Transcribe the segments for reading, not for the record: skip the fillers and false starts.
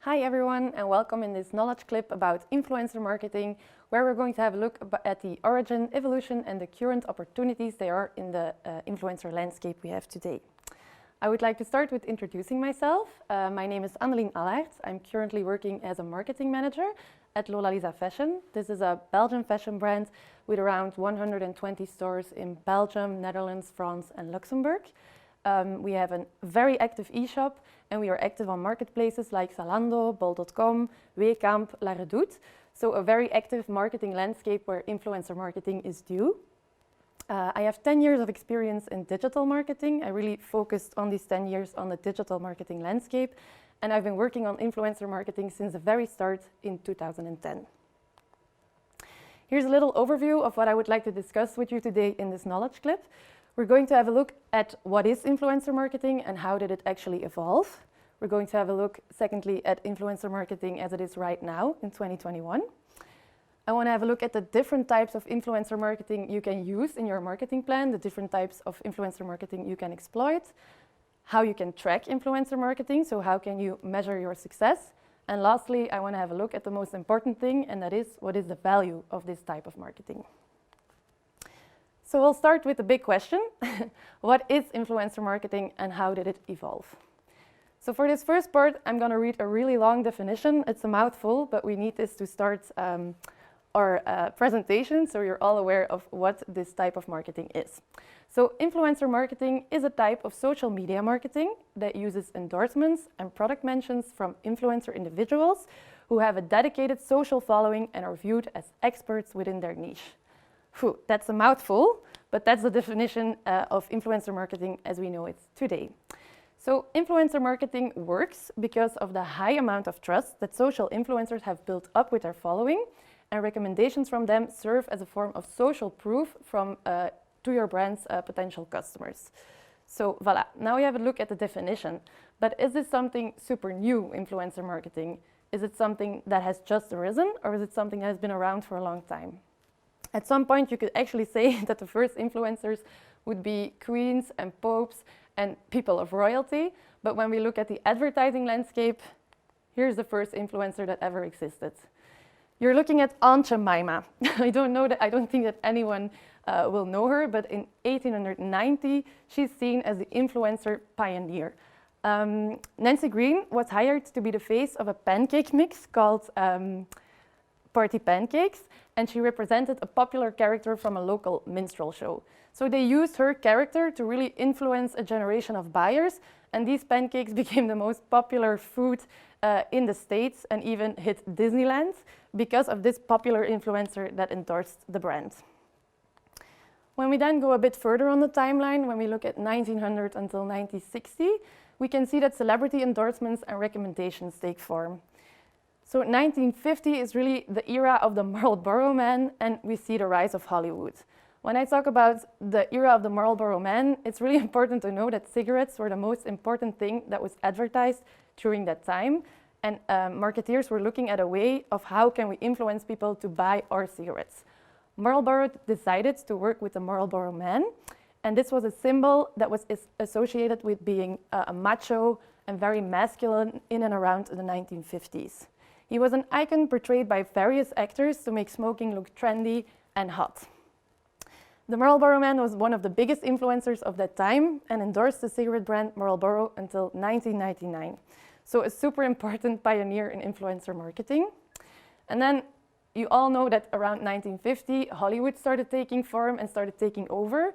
Hi everyone, and welcome in this knowledge clip about influencer marketing, where we're going to have a look at the origin, evolution and the current opportunities there are in the influencer landscape we have today. I would like to start with introducing myself. My name is Annelien Alaerts. I'm currently working as a marketing manager at Lola Lisa Fashion. This is a Belgian fashion brand with around 120 stores in Belgium, Netherlands, France and Luxembourg. We have a very active e-shop and we are active on marketplaces like Zalando, bol.com, Weekamp, La Redoute. So a very active marketing landscape where influencer marketing is due. I have 10 years of experience in digital marketing. I really focused on these 10 years on the digital marketing landscape, and I've been working on influencer marketing since the very start in 2010. Here's a little overview of what I would like to discuss with you today in this knowledge clip. We're going to have a look at what is influencer marketing and how did it actually evolve. We're going to have a look, secondly, at influencer marketing as it is right now in 2021. I want to have a look at the different types of influencer marketing you can use in your marketing plan, the different types of influencer marketing you can exploit, how you can track influencer marketing, so how can you measure your success. And lastly, I want to have a look at the most important thing, and that is what is the value of this type of marketing. So we'll start with the big question. What is influencer marketing and how did it evolve? So for this first part, I'm going to read a really long definition. It's a mouthful, but we need this to start our presentation, so you're all aware of what this type of marketing is. So influencer marketing is a type of social media marketing that uses endorsements and product mentions from influencer individuals who have a dedicated social following and are viewed as experts within their niche. Phew, that's a mouthful, but that's the definition of influencer marketing as we know it today. So influencer marketing works because of the high amount of trust that social influencers have built up with their following, and recommendations from them serve as a form of social proof to your brand's potential customers. So voila, now we have a look at the definition. But is this something super new, influencer marketing? Is it something that has just arisen, or is it something that has been around for a long time? At some point you could actually say that the first influencers would be queens and popes and people of royalty, but when we look at the advertising landscape, here's the first influencer that ever existed. You're looking at Aunt Jemima. I don't think that anyone will know her, but in 1890, she's seen as the influencer pioneer. Nancy Green was hired to be the face of a pancake mix called Party Pancakes, and she represented a popular character from a local minstrel show. So they used her character to really influence a generation of buyers, and these pancakes became the most popular food in the States and even hit Disneyland because of this popular influencer that endorsed the brand. When we then go a bit further on the timeline, when we look at 1900 until 1960, we can see that celebrity endorsements and recommendations take form. So 1950 is really the era of the Marlboro Man, and we see the rise of Hollywood. When I talk about the era of the Marlboro Man, it's really important to know that cigarettes were the most important thing that was advertised during that time. And marketeers were looking at a way of how can we influence people to buy our cigarettes. Marlboro decided to work with the Marlboro Man, and this was a symbol that was associated with being a macho and very masculine in and around the 1950s. He was an icon portrayed by various actors to make smoking look trendy and hot. The Marlboro Man was one of the biggest influencers of that time and endorsed the cigarette brand Marlboro until 1999. So a super important pioneer in influencer marketing. And then you all know that around 1950, Hollywood started taking form and started taking over.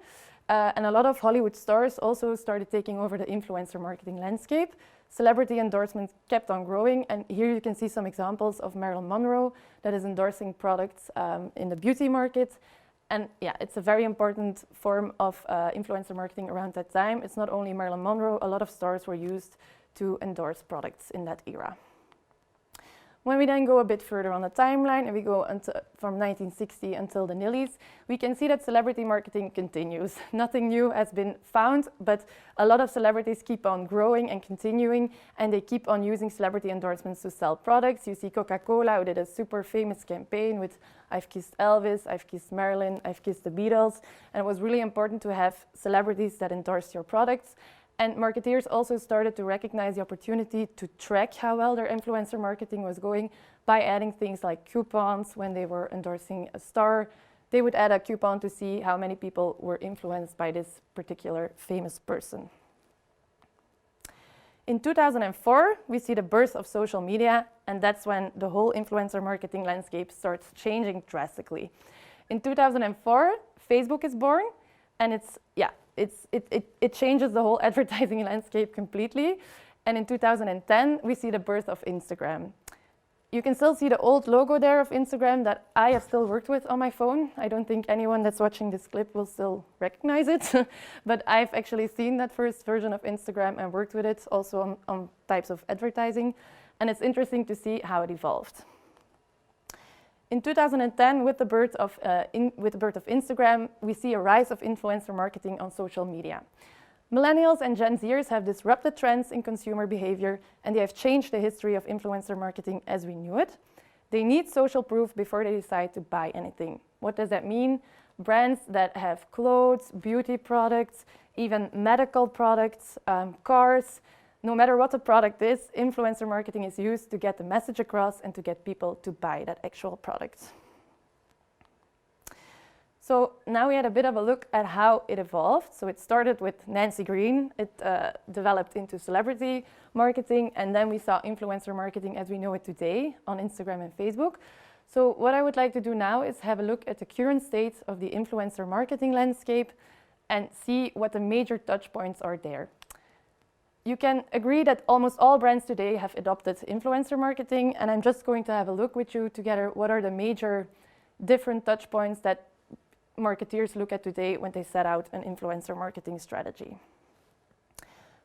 And a lot of Hollywood stars also started taking over the influencer marketing landscape. Celebrity endorsements kept on growing, and here you can see some examples of Marilyn Monroe that is endorsing products in the beauty market. And yeah, it's a very important form of influencer marketing around that time. It's not only Marilyn Monroe, a lot of stars were used to endorse products in that era. When we then go a bit further on the timeline and we go from 1960 until the nillies, we can see that celebrity marketing continues. Nothing new has been found, but a lot of celebrities keep on growing and continuing, and they keep on using celebrity endorsements to sell products. You see Coca-Cola, who did a super famous campaign with I've kissed Elvis, I've kissed Marilyn, I've kissed the Beatles, and it was really important to have celebrities that endorse your products. And marketeers also started to recognize the opportunity to track how well their influencer marketing was going by adding things like coupons. When they were endorsing a star, they would add a coupon to see how many people were influenced by this particular famous person. In 2004, we see the birth of social media, and that's when the whole influencer marketing landscape starts changing drastically. In 2004, Facebook is born, and it changes the whole advertising landscape completely. And in 2010, we see the birth of Instagram. You can still see the old logo there of Instagram that I have still worked with on my phone. I don't think anyone that's watching this clip will still recognize it, but I've actually seen that first version of Instagram and worked with it also on types of advertising. And it's interesting to see how it evolved. In 2010, with the birth of Instagram, we see a rise of influencer marketing on social media. Millennials and Gen Zers have disrupted trends in consumer behavior, and they have changed the history of influencer marketing as we knew it. They need social proof before they decide to buy anything. What does that mean? Brands that have clothes, beauty products, even medical products, cars. No matter what the product is, influencer marketing is used to get the message across and to get people to buy that actual product. So now we had a bit of a look at how it evolved. So it started with Nancy Green. It developed into celebrity marketing, and then we saw influencer marketing as we know it today on Instagram and Facebook. So what I would like to do now is have a look at the current state of the influencer marketing landscape and see what the major touch points are there. You can agree that almost all brands today have adopted influencer marketing, and I'm just going to have a look with you together what are the major different touch points that marketeers look at today when they set out an influencer marketing strategy.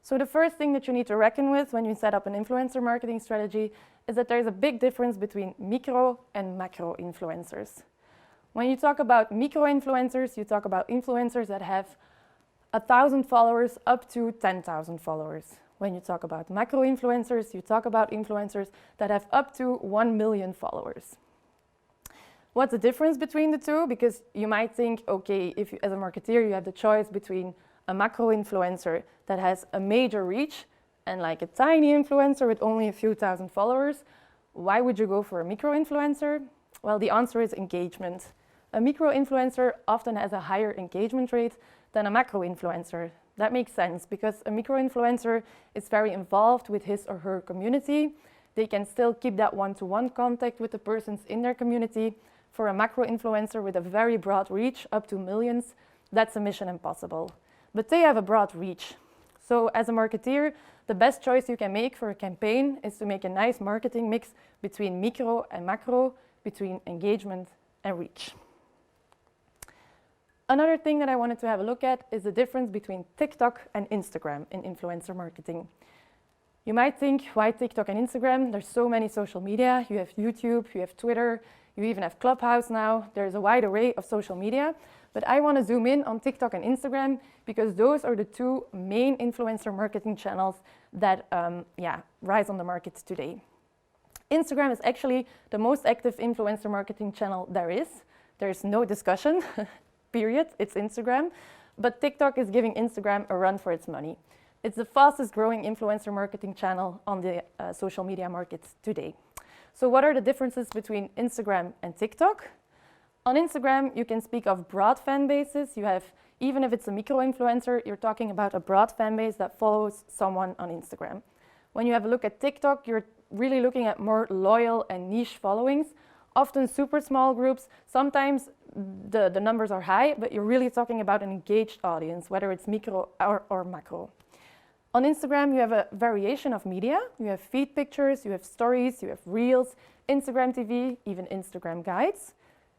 So the first thing that you need to reckon with when you set up an influencer marketing strategy is that there is a big difference between micro and macro influencers. When you talk about micro influencers, you talk about influencers that have 1,000 followers up to 10,000 followers. When you talk about macro influencers, you talk about influencers that have up to 1 million followers. What's the difference between the two? Because you might think, okay, if you, as a marketeer, you have the choice between a macro influencer that has a major reach and like a tiny influencer with only a few thousand followers, why would you go for a micro influencer? Well, the answer is engagement. A micro influencer often has a higher engagement rate than a macro influencer. That makes sense because a micro influencer is very involved with his or her community. They can still keep that one-to-one contact with the persons in their community. For a macro influencer with a very broad reach, up to millions, that's a mission impossible. But they have a broad reach. So as a marketeer, the best choice you can make for a campaign is to make a nice marketing mix between micro and macro, between engagement and reach. Another thing that I wanted to have a look at is the difference between TikTok and Instagram in influencer marketing. You might think, why TikTok and Instagram? There's so many social media. You have YouTube, you have Twitter, you even have Clubhouse now. There's a wide array of social media. But I want to zoom in on TikTok and Instagram because those are the two main influencer marketing channels that rise on the market today. Instagram is actually the most active influencer marketing channel there is. There's no discussion, period. It's Instagram. But TikTok is giving Instagram a run for its money. It's the fastest growing influencer marketing channel on the social media market today. So what are the differences between Instagram and TikTok? On Instagram, you can speak of broad fan bases. You have, even if it's a micro influencer, you're talking about a broad fan base that follows someone on Instagram. When you have a look at TikTok, you're really looking at more loyal and niche followings, often super small groups. Sometimes the numbers are high, but you're really talking about an engaged audience, whether it's micro or macro. On Instagram, you have a variation of media. You have feed pictures, you have stories, you have reels, Instagram TV, even Instagram guides.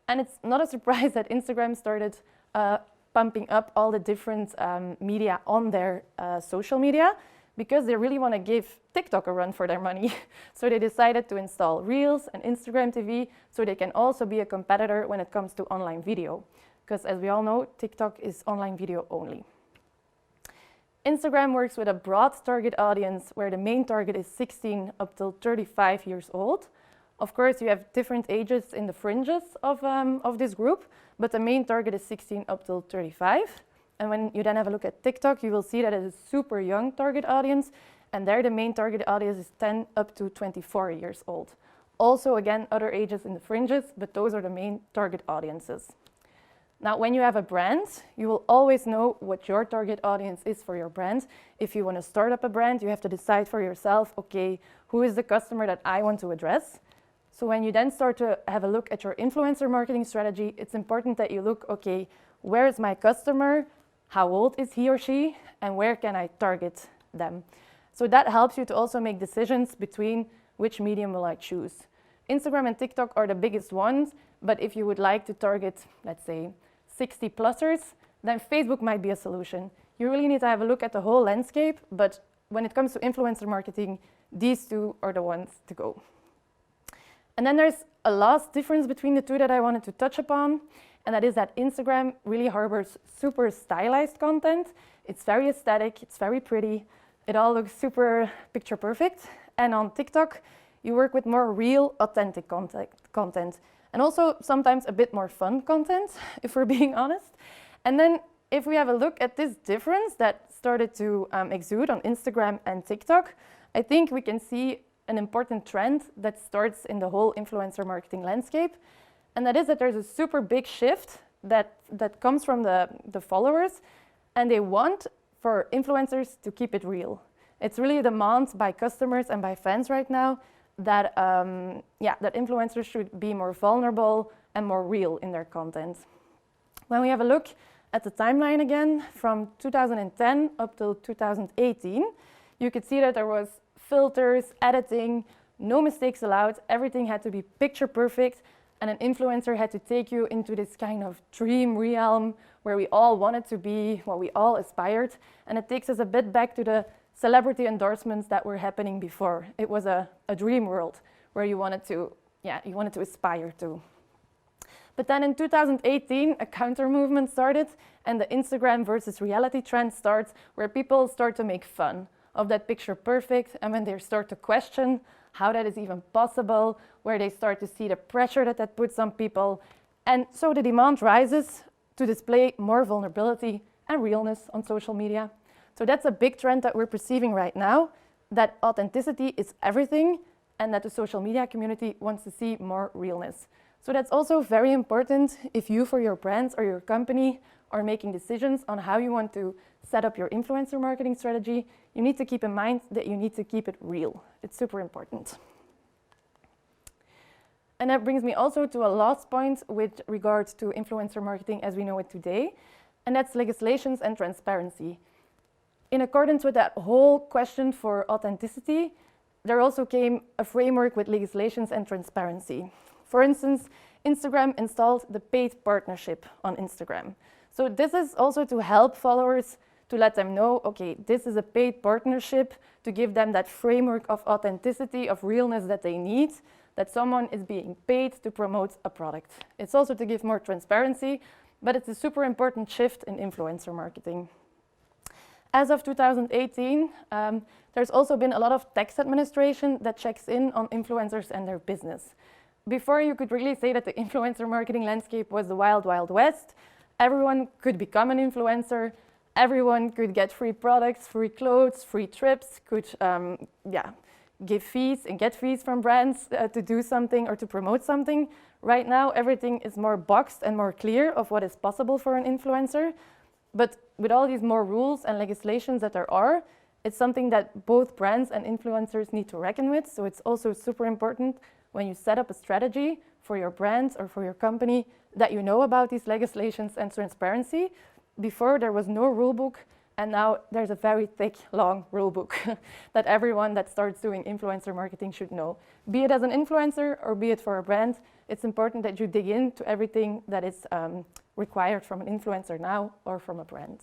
And it's not a surprise that Instagram started pumping up all the different media on their social media because they really want to give TikTok a run for their money. So they decided to install Reels and Instagram TV so they can also be a competitor when it comes to online video. Because as we all know, TikTok is online video only. Instagram works with a broad target audience where the main target is 16 up till 35 years old. Of course, you have different ages in the fringes of this group, but the main target is 16 up till 35. And when you then have a look at TikTok, you will see that it is a super young target audience, and there the main target audience is 10 up to 24 years old. Also, again, other ages in the fringes, but those are the main target audiences. Now, when you have a brand, you will always know what your target audience is for your brand. If you want to start up a brand, you have to decide for yourself, okay, who is the customer that I want to address? So when you then start to have a look at your influencer marketing strategy, it's important that you look, okay, where is my customer? How old is he or she? And where can I target them? So that helps you to also make decisions between which medium will I choose. Instagram and TikTok are the biggest ones, but if you would like to target, let's say, 60 plusers, then Facebook might be a solution. You really need to have a look at the whole landscape, but when it comes to influencer marketing, these two are the ones to go. And then there's a last difference between the two that I wanted to touch upon, and that is that Instagram really harbors super stylized content. It's very aesthetic, it's very pretty, it all looks super picture perfect. And on TikTok, you work with more real, authentic content. And also sometimes a bit more fun content, if we're being honest. And then if we have a look at this difference that started to exude on Instagram and TikTok, I think we can see an important trend that starts in the whole influencer marketing landscape. And that is that there's a super big shift that comes from the followers, and they want for influencers to keep it real. It's really a demand by customers and by fans right now that that influencers should be more vulnerable and more real in their content. When we have a look at the timeline again, from 2010 up till 2018, you could see that there was filters, editing, no mistakes allowed, everything had to be picture perfect, and an influencer had to take you into this kind of dream realm where we all wanted to be, what we all aspired, and it takes us a bit back to the celebrity endorsements that were happening before. It was a dream world where you wanted to aspire to. But then in 2018, a counter movement started, and the Instagram versus reality trend starts, where people start to make fun of that picture perfect, and when they start to question how that is even possible, where they start to see the pressure that puts on people. And so the demand rises to display more vulnerability and realness on social media. So that's a big trend that we're perceiving right now, that authenticity is everything and that the social media community wants to see more realness. So that's also very important if you, for your brands or your company, are making decisions on how you want to set up your influencer marketing strategy. You need to keep in mind that you need to keep it real. It's super important. And that brings me also to a last point with regards to influencer marketing as we know it today, and that's legislations and transparency. In accordance with that whole question for authenticity, there also came a framework with legislations and transparency. For instance, Instagram installed the paid partnership on Instagram. So this is also to help followers to let them know, okay, this is a paid partnership, to give them that framework of authenticity, of realness that they need, that someone is being paid to promote a product. It's also to give more transparency, but it's a super important shift in influencer marketing. As of 2018, there's also been a lot of tax administration that checks in on influencers and their business. Before, you could really say that the influencer marketing landscape was the wild, wild west. Everyone could become an influencer. Everyone could get free products, free clothes, free trips, could give fees and get fees from brands to do something or to promote something. Right now, everything is more boxed and more clear of what is possible for an influencer. But with all these more rules and legislations that there are, it's something that both brands and influencers need to reckon with. So it's also super important when you set up a strategy for your brand or for your company that you know about these legislations and transparency. Before, there was no rule book, and now there's a very thick, long rule book that everyone that starts doing influencer marketing should know. Be it as an influencer or be it for a brand, it's important that you dig into everything that is required from an influencer now or from a brand.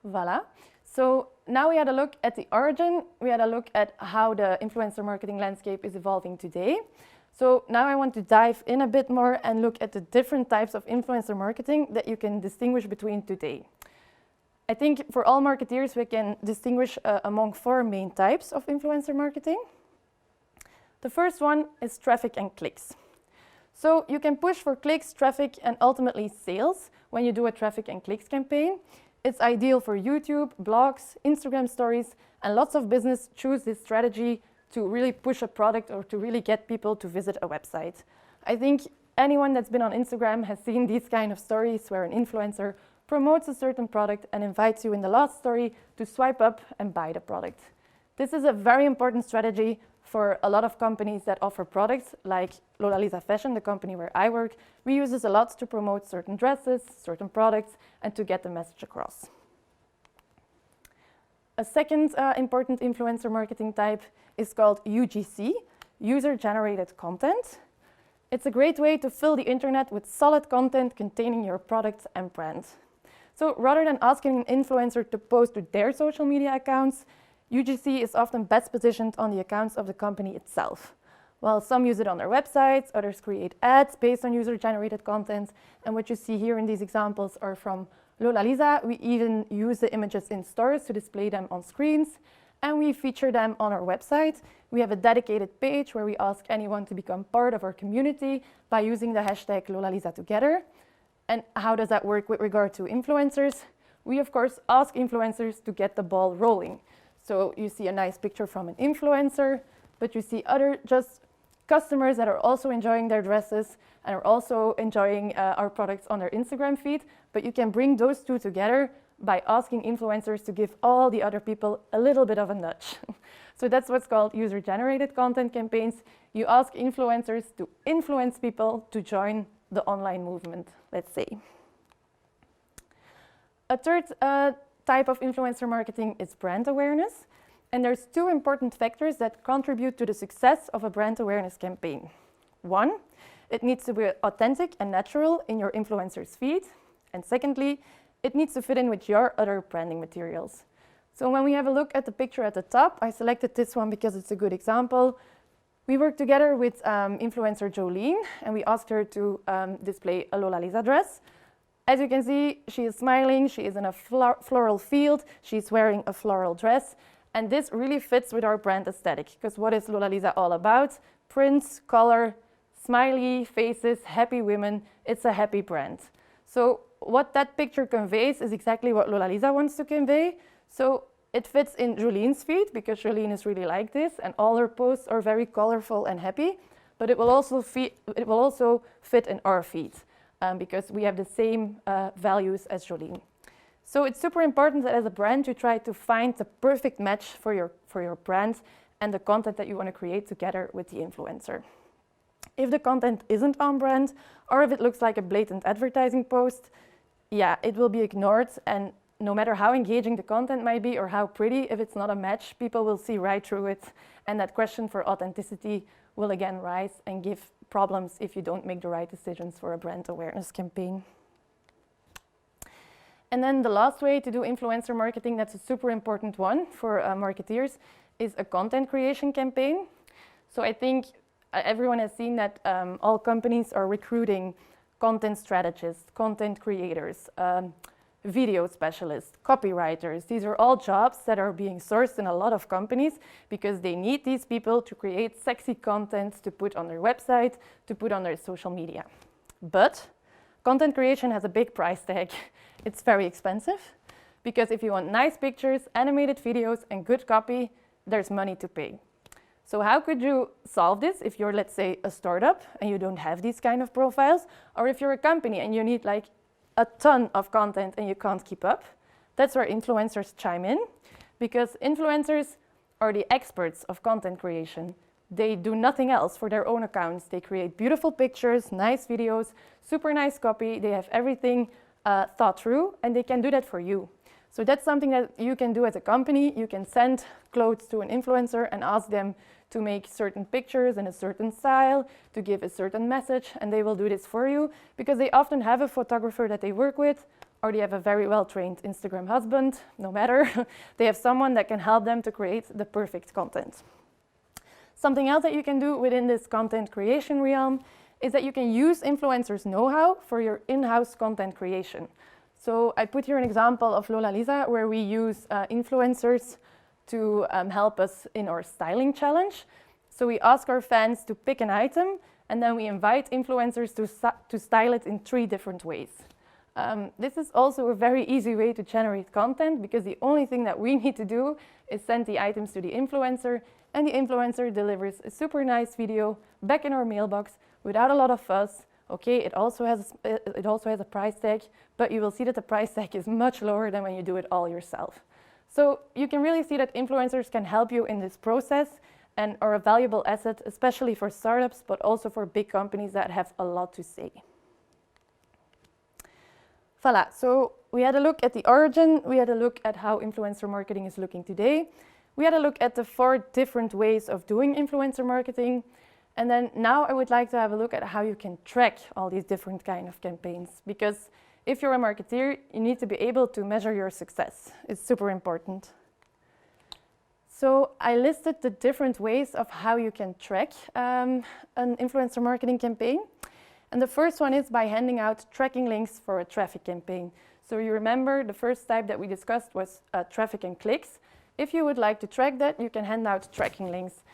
Voila. So now we had a look at the origin, we had a look at how the influencer marketing landscape is evolving today. So now I want to dive in a bit more and look at the different types of influencer marketing that you can distinguish between today. I think for all marketeers, we can distinguish among 4 main types of influencer marketing. The first one is traffic and clicks. So you can push for clicks, traffic, and ultimately sales when you do a traffic and clicks campaign. It's ideal for YouTube, blogs, Instagram stories, and lots of business choose this strategy to really push a product or to really get people to visit a website. I think anyone that's been on Instagram has seen these kind of stories where an influencer promotes a certain product and invites you in the last story to swipe up and buy the product. This is a very important strategy for a lot of companies that offer products, like Lola Lisa Fashion, the company where I work. We use this a lot to promote certain dresses, certain products, and to get the message across. A second important influencer marketing type is called UGC, user-generated content. It's a great way to fill the internet with solid content containing your product and brand. So rather than asking an influencer to post to their social media accounts, UGC is often best positioned on the accounts of the company itself. While some use it on their websites, others create ads based on user-generated content. And what you see here in these examples are from Lola Lisa. We even use the images in stores to display them on screens, and we feature them on our website. We have a dedicated page where we ask anyone to become part of our community by using the hashtag Lola Lisa Together. And how does that work with regard to influencers? We, of course, ask influencers to get the ball rolling. So you see a nice picture from an influencer, but you see other just customers that are also enjoying their dresses and are also enjoying our products on their Instagram feed. But you can bring those two together by asking influencers to give all the other people a little bit of a nudge. So that's what's called user-generated content campaigns. You ask influencers to influence people to join the online movement, let's say. A third type of influencer marketing is brand awareness. And there's two important factors that contribute to the success of a brand awareness campaign. One, it needs to be authentic and natural in your influencer's feed. And secondly, it needs to fit in with your other branding materials. So when we have a look at the picture at the top, I selected this one because it's a good example. We worked together with influencer Jolene, and we asked her to display a Lola Lisa dress. As you can see, she is smiling, she is in a floral field, she's wearing a floral dress, and this really fits with our brand aesthetic, because what is Lola Lisa all about? Prints, color, smiley faces, happy women. It's a happy brand. So what that picture conveys is exactly what Lola Lisa wants to convey. So it fits in Jolene's feed, because Jolene is really like this, and all her posts are very colorful and happy, but it will also fit in our feed. Because we have the same values as Jolene. So it's super important that as a brand you try to find the perfect match for your brand and the content that you want to create together with the influencer. If the content isn't on brand, or if it looks like a blatant advertising post, yeah, it will be ignored, and no matter how engaging the content might be or how pretty, if it's not a match, people will see right through it, and that question for authenticity will again rise and give problems if you don't make the right decisions for a brand awareness campaign. And then the last way to do influencer marketing, that's a super important one for marketeers, is a content creation campaign. So I think everyone has seen that all companies are recruiting content strategists, content creators, video specialists, copywriters. These are all jobs that are being sourced in a lot of companies because they need these people to create sexy content to put on their website, to put on their social media. But content creation has a big price tag. It's very expensive because if you want nice pictures, animated videos, and good copy, there's money to pay. So how could you solve this if you're, let's say, a startup and you don't have these kind of profiles, or if you're a company and you need like a ton of content and you can't keep up? That's where influencers chime in, because influencers are the experts of content creation. They do nothing else for their own accounts. They create beautiful pictures, nice videos, super nice copy. They have everything thought through, and they can do that for you. So that's something that you can do as a company. You can send clothes to an influencer and ask them to make certain pictures in a certain style, to give a certain message, and they will do this for you because they often have a photographer that they work with, or they have a very well-trained Instagram husband, no matter. They have someone that can help them to create the perfect content. Something else that you can do within this content creation realm is that you can use influencers' know-how for your in-house content creation. So I put here an example of Lola Lisa where we use influencers to help us in our styling challenge. So we ask our fans to pick an item, and then we invite influencers to style it in 3 different ways. This is also a very easy way to generate content because the only thing that we need to do is send the items to the influencer, and the influencer delivers a super nice video back in our mailbox without a lot of fuss. Okay, it also has a price tag, but you will see that the price tag is much lower than when you do it all yourself. So you can really see that influencers can help you in this process and are a valuable asset, especially for startups, but also for big companies that have a lot to say. Voilà, so we had a look at the origin, we had a look at how influencer marketing is looking today. We had a look at the 4 different ways of doing influencer marketing. And then now I would like to have a look at how you can track all these different kind of campaigns. Because if you're a marketeer, you need to be able to measure your success. It's super important. So I listed the different ways of how you can track an influencer marketing campaign. And the first one is by handing out tracking links for a traffic campaign. So you remember the first type that we discussed was traffic and clicks. If you would like to track that, you can hand out tracking links.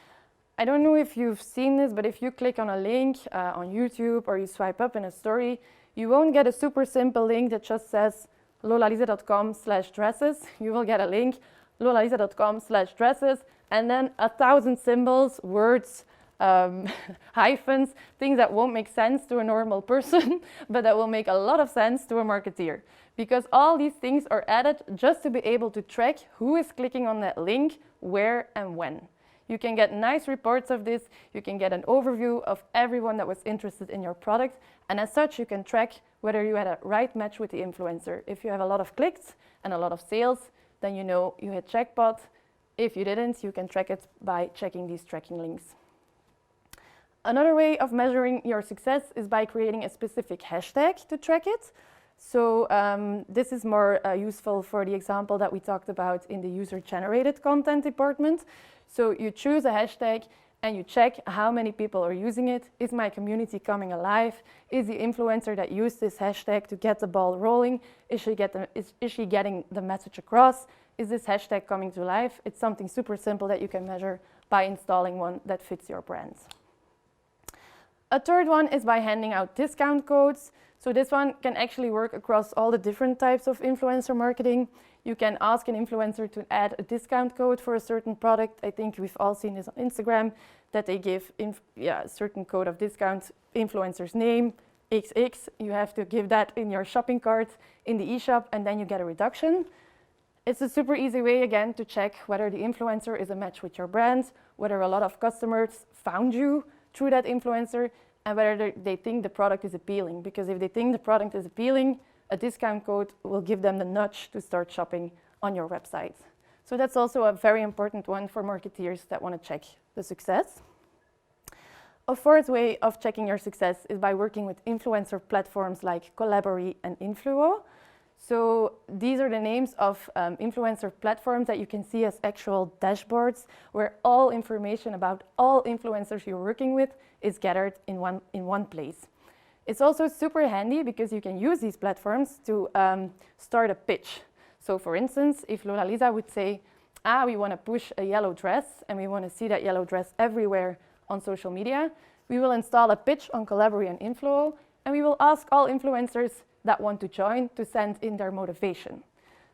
I don't know if you've seen this, but if you click on a link on YouTube or you swipe up in a story, you won't get a super simple link that just says lolalisa.com/dresses. You will get a link lolalisa.com/dresses and then 1,000 symbols, words, hyphens, things that won't make sense to a normal person, but that will make a lot of sense to a marketeer. Because all these things are added just to be able to track who is clicking on that link, where and when. You can get nice reports of this, you can get an overview of everyone that was interested in your product, and as such you can track whether you had a right match with the influencer. If you have a lot of clicks and a lot of sales, then you know you hit jackpot. If you didn't, you can track it by checking these tracking links. Another way of measuring your success is by creating a specific hashtag to track it. So this is more useful for the example that we talked about in the user-generated content department. So you choose a hashtag and you check how many people are using it. Is my community coming alive? Is the influencer that used this hashtag to get the ball rolling? Is she getting the message across? Is this hashtag coming to life? It's something super simple that you can measure by installing one that fits your brand. A third one is by handing out discount codes. So this one can actually work across all the different types of influencer marketing. You can ask an influencer to add a discount code for a certain product. I think we've all seen this on Instagram, that they give a certain code of discount, influencer's name, XX. You have to give that in your shopping cart in the e-shop and then you get a reduction. It's a super easy way, again, to check whether the influencer is a match with your brand, whether a lot of customers found you through that influencer, and whether they think the product is appealing. Because if they think the product is appealing, a discount code will give them the nudge to start shopping on your website. So that's also a very important one for marketeers that want to check the success. A fourth way of checking your success is by working with influencer platforms like Collaborate and Influo. So these are the names of influencer platforms that you can see as actual dashboards where all information about all influencers you're working with is gathered in one place. It's also super handy because you can use these platforms to start a pitch. So for instance, if Lolalisa would say, we want to push a yellow dress and we want to see that yellow dress everywhere on social media, we will install a pitch on Collaborate and Influo and we will ask all influencers that want to join to send in their motivation.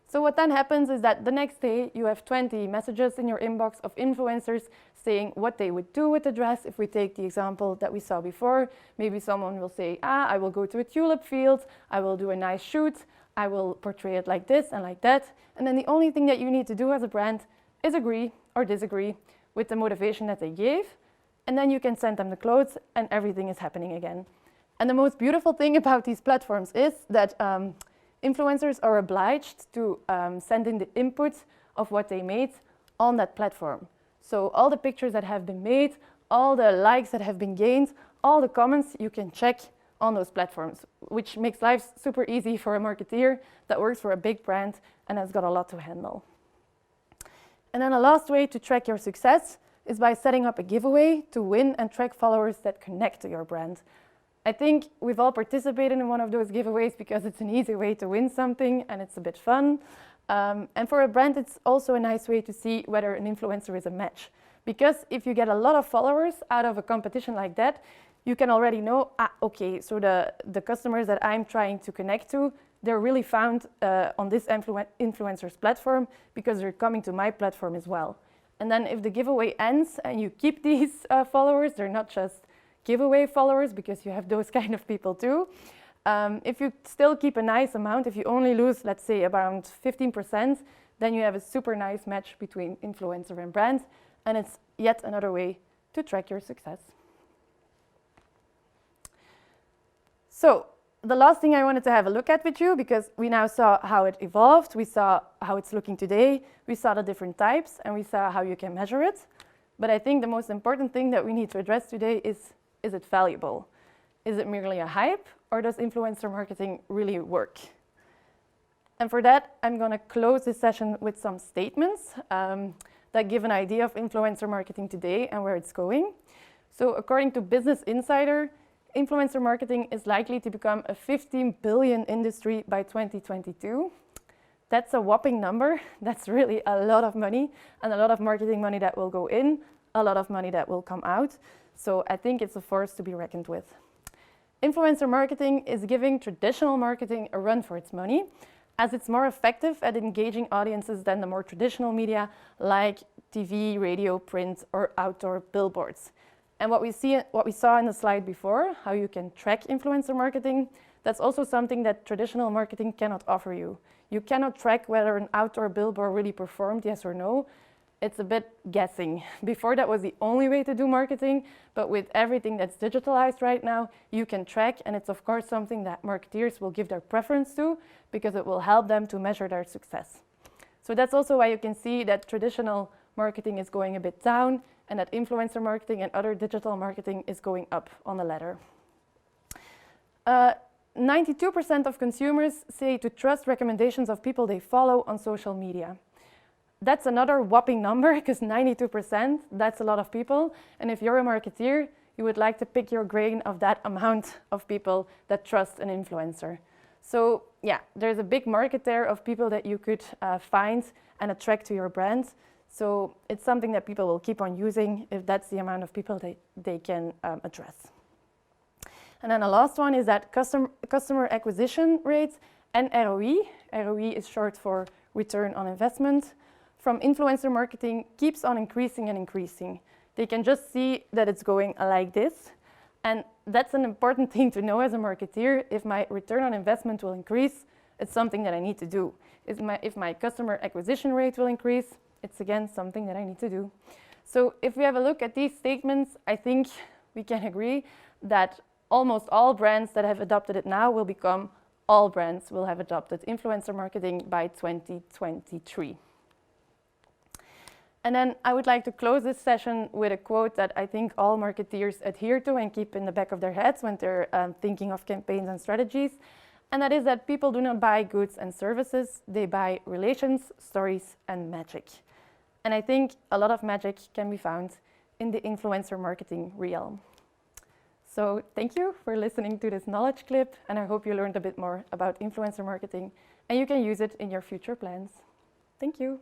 So what then happens is that the next day you have 20 messages in your inbox of influencers saying what they would do with the dress. If we take the example that we saw before, maybe someone will say, I will go to a tulip field, I will do a nice shoot, I will portray it like this and like that. And then the only thing that you need to do as a brand is agree or disagree with the motivation that they gave. And then you can send them the clothes and everything is happening again. And the most beautiful thing about these platforms is that influencers are obliged to send in the input of what they made on that platform. So all the pictures that have been made, all the likes that have been gained, all the comments you can check on those platforms, which makes life super easy for a marketeer that works for a big brand and has got a lot to handle. And then a last way to track your success is by setting up a giveaway to win and track followers that connect to your brand. I think we've all participated in one of those giveaways because it's an easy way to win something and it's a bit fun. And for a brand, it's also a nice way to see whether an influencer is a match. Because if you get a lot of followers out of a competition like that, you can already know, okay, so the customers that I'm trying to connect to, they're really found on this influencer's platform because they're coming to my platform as well. And then if the giveaway ends and you keep these followers, they're not just giveaway followers because you have those kind of people too. If you still keep a nice amount, if you only lose, let's say, around 15%, then you have a super nice match between influencer and brand, and it's yet another way to track your success. So the last thing I wanted to have a look at with you, because we now saw how it evolved, we saw how it's looking today, we saw the different types, and we saw how you can measure it. But I think the most important thing that we need to address today is it valuable? Is it merely a hype, or does influencer marketing really work? And for that, I'm going to close this session with some statements that give an idea of influencer marketing today and where it's going. So according to Business Insider, influencer marketing is likely to become a 15 billion industry by 2022. That's a whopping number. That's really a lot of money, and a lot of marketing money that will go in, a lot of money that will come out. So I think it's a force to be reckoned with. Influencer marketing is giving traditional marketing a run for its money, as it's more effective at engaging audiences than the more traditional media like TV, radio, print, or outdoor billboards. And what we saw in the slide before, how you can track influencer marketing, that's also something that traditional marketing cannot offer you. You cannot track whether an outdoor billboard really performed, yes or no. It's a bit guessing. Before, that was the only way to do marketing, but with everything that's digitalized right now, you can track, and it's of course something that marketeers will give their preference to because it will help them to measure their success. So that's also why you can see that traditional marketing is going a bit down, and that influencer marketing and other digital marketing is going up on the ladder. 92% of consumers say to trust recommendations of people they follow on social media. That's another whopping number, because 92%, that's a lot of people. And if you're a marketeer, you would like to pick your grain of that amount of people that trust an influencer. So yeah, there's a big market there of people that you could find and attract to your brand. So it's something that people will keep on using if that's the amount of people they can address. And then the last one is that customer acquisition rates and ROI. ROI is short for return on investment. From influencer marketing keeps on increasing and increasing. They can just see that it's going like this. And that's an important thing to know as a marketeer. If my return on investment will increase, it's something that I need to do. If my customer acquisition rate will increase, it's again something that I need to do. So if we have a look at these statements, I think we can agree that almost all brands that have adopted it now will become all brands will have adopted influencer marketing by 2023. And then I would like to close this session with a quote that I think all marketeers adhere to and keep in the back of their heads when they're thinking of campaigns and strategies. And that is that people do not buy goods and services, they buy relations, stories, and magic. And I think a lot of magic can be found in the influencer marketing realm. So thank you for listening to this knowledge clip, and I hope you learned a bit more about influencer marketing and you can use it in your future plans. Thank you.